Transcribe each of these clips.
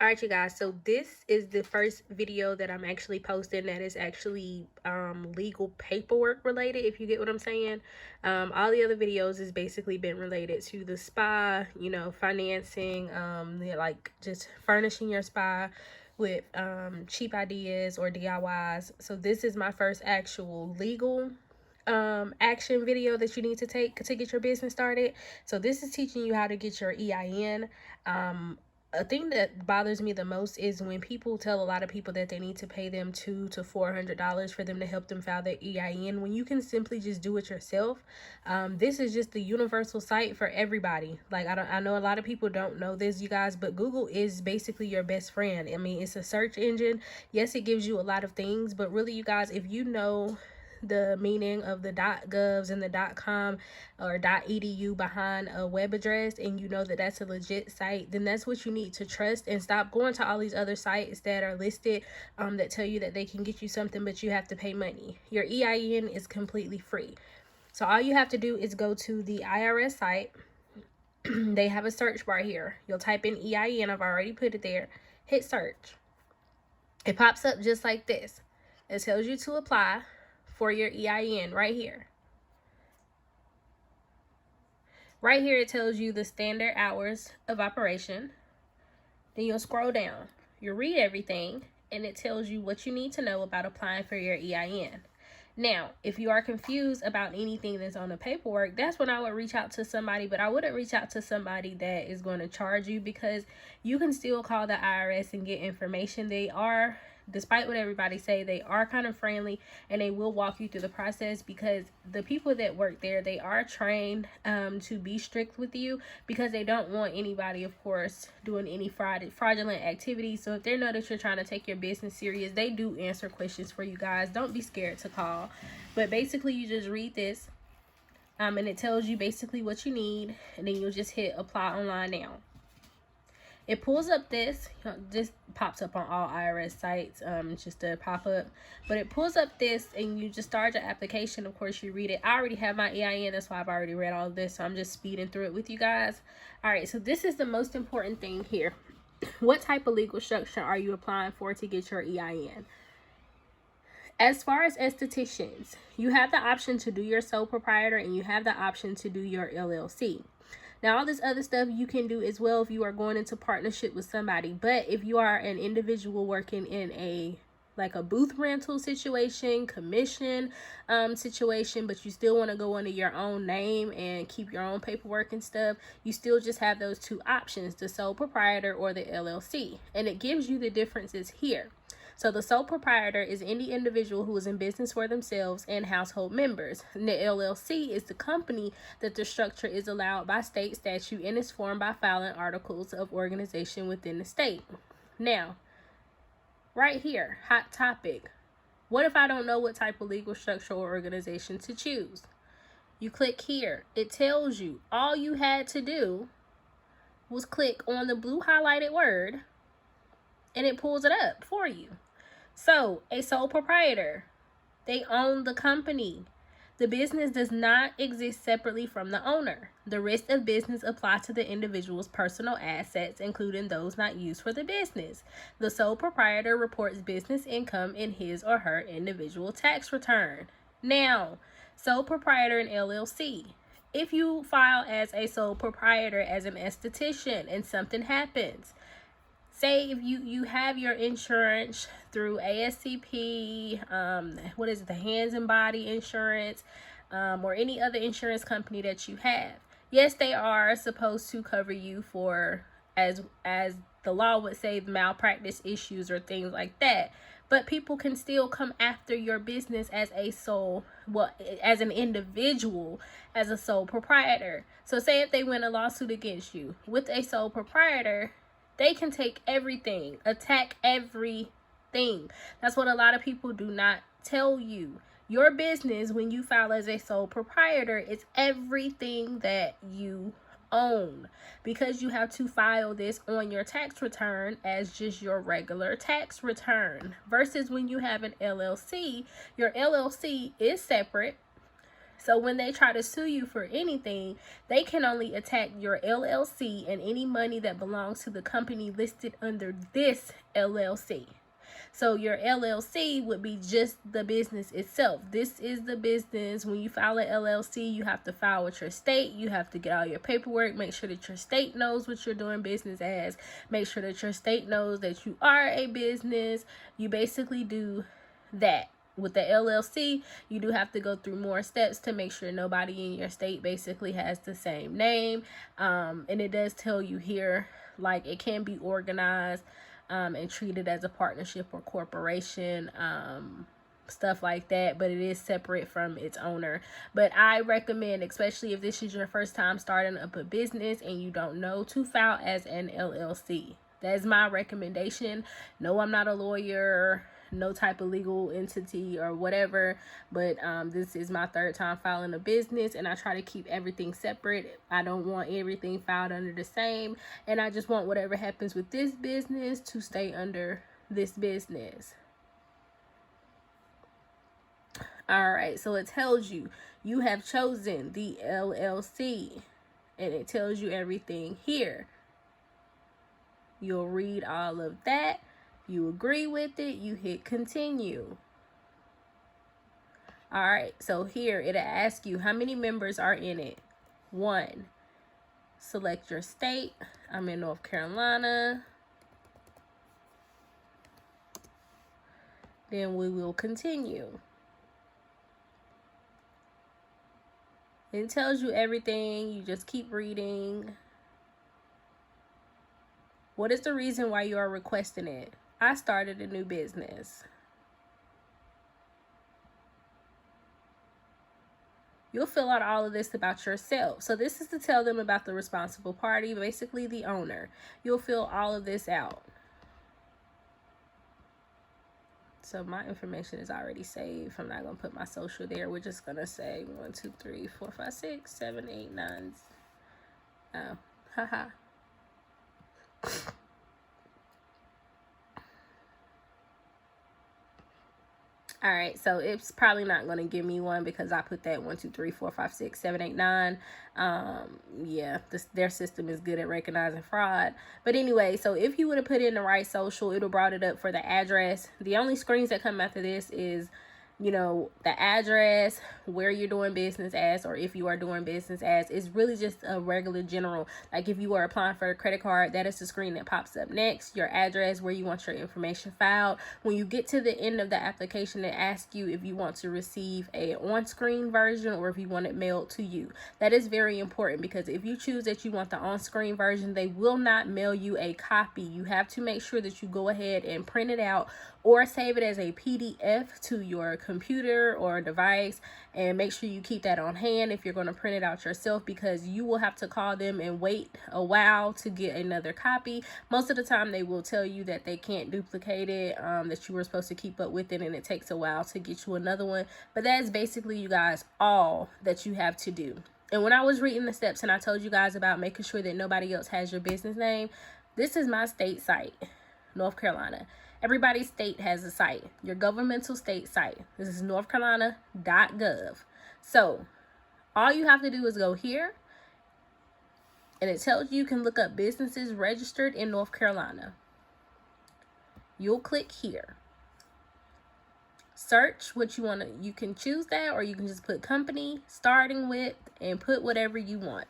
All right, you guys, so this is the first video that I'm actually posting that is actually legal paperwork related, if you get what I'm saying. All the other videos has basically been related to the spa, you know, financing, like just furnishing your spa with cheap ideas or DIYs. So this is my first actual legal action video that you need to take to get your business started. So this is teaching you how to get your EIN. A thing that bothers me the most is when people tell a lot of people that they need to pay them $200 to $400 for them to help them file their EIN, when you can simply just do it yourself. This is just the universal site for everybody. Like, I know a lot of people don't know this, you guys, but Google is basically your best friend. I mean, it's a search engine. Yes, it gives you a lot of things, but really, you guys, if you know the meaning of the .govs and the .com or .edu behind a web address, and you know that that's a legit site, then that's what you need to trust, and stop going to all these other sites that are listed that tell you that they can get you something but you have to pay money. Your EIN is completely free. So all you have to do is go to the IRS site. They have a search bar here. You'll type in EIN. I've already put it there. Hit search. It pops up just like this. It tells you to apply for your EIN right here. Right here, it tells you the standard hours of operation. Then you'll scroll down. You'll read everything, and it tells you what you need to know about applying for your EIN. Now, if you are confused about anything that's on the paperwork, that's when I would reach out to somebody, but I wouldn't reach out to somebody that is going to charge you, because you can still call the IRS and get information. They are, despite what everybody say, they are kind of friendly, and they will walk you through the process, because the people that work there, they are trained to be strict with you, because they don't want anybody, of course, doing any fraudulent activities. So if they know that you're trying to take your business serious, they do answer questions for you guys. Don't be scared to call. But basically, you just read this and it tells you basically what you need, and then you'll just hit apply online now. It pulls up this pops up on all IRS sites. It's just a pop-up, but it pulls up this, and you just start your application. Of course, you read it. I already have my EIN, that's why I've already read all of this, so I'm just speeding through it with you guys. All right, so this is the most important thing here. What type of legal structure are you applying for to get your EIN? As far as estheticians, you have the option to do your sole proprietor, and you have the option to do your LLC. Now, all this other stuff you can do as well if you are going into partnership with somebody. But if you are an individual working in a booth rental situation, commission situation, but you still want to go under your own name and keep your own paperwork and stuff, you still just have those two options, the sole proprietor or the LLC. And it gives you the differences here. So the sole proprietor is any individual who is in business for themselves and household members. And the LLC is the company that the structure is allowed by state statute and is formed by filing articles of organization within the state. Now, right here, hot topic. What if I don't know what type of legal structure or organization to choose? You click here. It tells you all you had to do was click on the blue highlighted word, and it pulls it up for you. So, a sole proprietor, they own the company. The business does not exist separately from the owner. The risks of business apply to the individual's personal assets, including those not used for the business. The sole proprietor reports business income in his or her individual tax return. Now, sole proprietor and LLC. If you file as a sole proprietor as an esthetician and something happens, say if you have your insurance through ASCP, the hands and body insurance, or any other insurance company that you have. Yes, they are supposed to cover you for, as the law would say, malpractice issues or things like that. But people can still come after your business as as an individual, as a sole proprietor. So say if they win a lawsuit against you with a sole proprietor, they can take everything, attack everything. That's what a lot of people do not tell you. Your business, when you file as a sole proprietor, is everything that you own, because you have to file this on your tax return as just your regular tax return. Versus when you have an LLC, your LLC is separate. So when they try to sue you for anything, they can only attack your LLC and any money that belongs to the company listed under this LLC. So your LLC would be just the business itself. This is the business. When you file an LLC, you have to file with your state. You have to get all your paperwork. Make sure that your state knows what you're doing business as. Make sure that your state knows that you are a business. You basically do that. With the LLC, you do have to go through more steps to make sure nobody in your state basically has the same name. And it does tell you here, like, it can be organized and treated as a partnership or corporation, stuff like that, but it is separate from its owner. But I recommend, especially if this is your first time starting up a business and you don't know, to file as an LLC. That is my recommendation. No, I'm not a lawyer, no type of legal entity or whatever, but this is my third time filing a business, and I try to keep everything separate. I don't want everything filed under the same, and I just want whatever happens with this business to stay under this business. All right, so it tells you you have chosen the LLC, and it tells you everything here. You'll read all of that. You agree with it, you hit continue. All right, so here it'll ask you how many members are in it. 1. Select your state. I'm in North Carolina. Then we will continue. It tells you everything. You just keep reading. What is the reason why you are requesting it? I started a new business. You'll fill out all of this about yourself. So this is to tell them about the responsible party, basically the owner. You'll fill all of this out. So my information is already saved. I'm not going to put my social there. We're just going to say 1, 2, 3, 4, 5, 6, 7, 8, 9. Oh, haha. All right, so it's probably not going to give me one because I put that 1, 2, 3, 4, 5, 6, 7, 8, 9. Yeah, their system is good at recognizing fraud. But anyway, so if you would have put in the right social, it would have brought it up for the address. The only screens that come after this is, you know, the address, where you're doing business as, or if you are doing business as. It's really just a regular general, like if you are applying for a credit card, that is the screen that pops up next. Your address, where you want your information filed. When you get to the end of the application, it asks you if you want to receive a on-screen version or if you want it mailed to you. That is very important, because if you choose that you want the on-screen version, they will not mail you a copy. You have to make sure that you go ahead and print it out or save it as a PDF to your computer or device, and make sure you keep that on hand if you're going to print it out yourself, because you will have to call them and wait a while to get another copy. Most of the time they will tell you that they can't duplicate it, that you were supposed to keep up with it, and it takes a while to get you another one. But that's basically, you guys, all that you have to do. And when I was reading the steps and I told you guys about making sure that nobody else has your business name, this is my state site, North Carolina. Everybody's state has a site, your governmental state site. This is northcarolina.gov. So all you have to do is go here, and it tells you can look up businesses registered in North Carolina. You'll click here. Search what you want to, you can choose that, or you can just put company, starting with, and put whatever you want.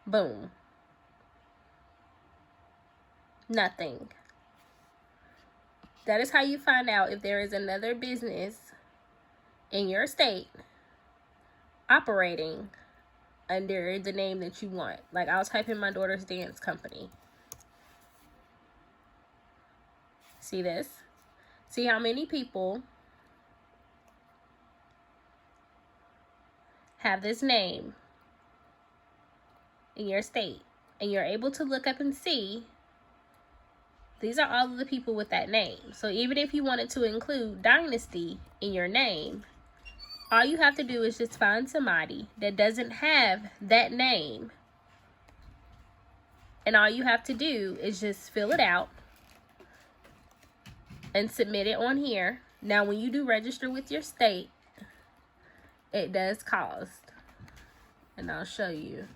Boom. Nothing. That is how you find out if there is another business in your state operating under the name that you want. Like, I'll type in my daughter's dance company. See this? See how many people have this name in your state, and you're able to look up and see these are all of the people with that name. So even if you wanted to include Dynasty in your name, all you have to do is just find somebody that doesn't have that name, and all you have to do is just fill it out and submit it on here. Now, when you do register with your state, it does cost. And I'll show you.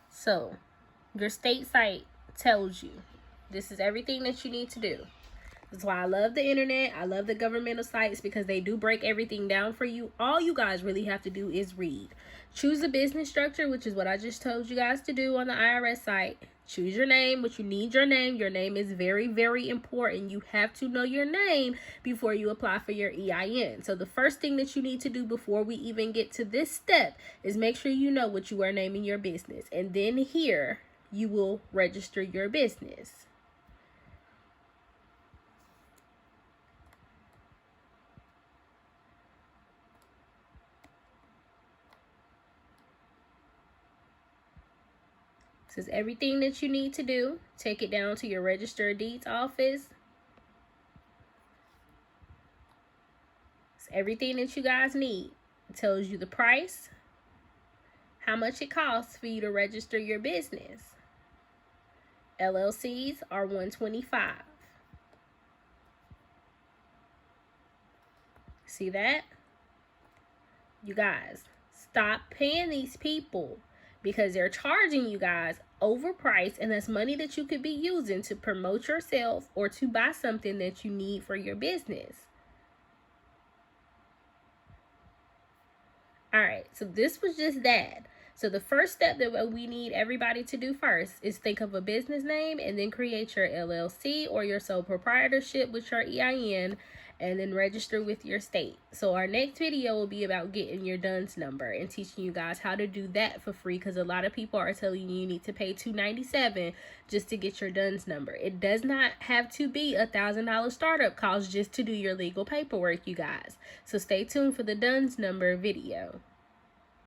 So, your state site tells you this is everything that you need to do. That's why I love the internet. I love the governmental sites because they do break everything down for you. All you guys really have to do is read. Choose a business structure, which is what I just told you guys to do on the IRS site. Choose your name, which you need your name. Your name is very, very important. You have to know your name before you apply for your EIN. So the first thing that you need to do before we even get to this step is make sure you know what you are naming your business. And then here, you will register your business. This is everything that you need to do. Take it down to your Register of Deeds office. It's everything that you guys need. It tells you the price, how much it costs for you to register your business. LLCs are $125. See that? You guys, stop paying these people because they're charging you guys overpriced, and that's money that you could be using to promote yourself or to buy something that you need for your business. All right, so this was just that. So the first step that we need everybody to do first is think of a business name and then create your LLC or your sole proprietorship with your EIN, and then register with your state. So our next video will be about getting your DUNS number and teaching you guys how to do that for free, because a lot of people are telling you need to pay $297 just to get your DUNS number. It does not have to be $1,000 startup cost just to do your legal paperwork, you guys. So stay tuned for the DUNS number video.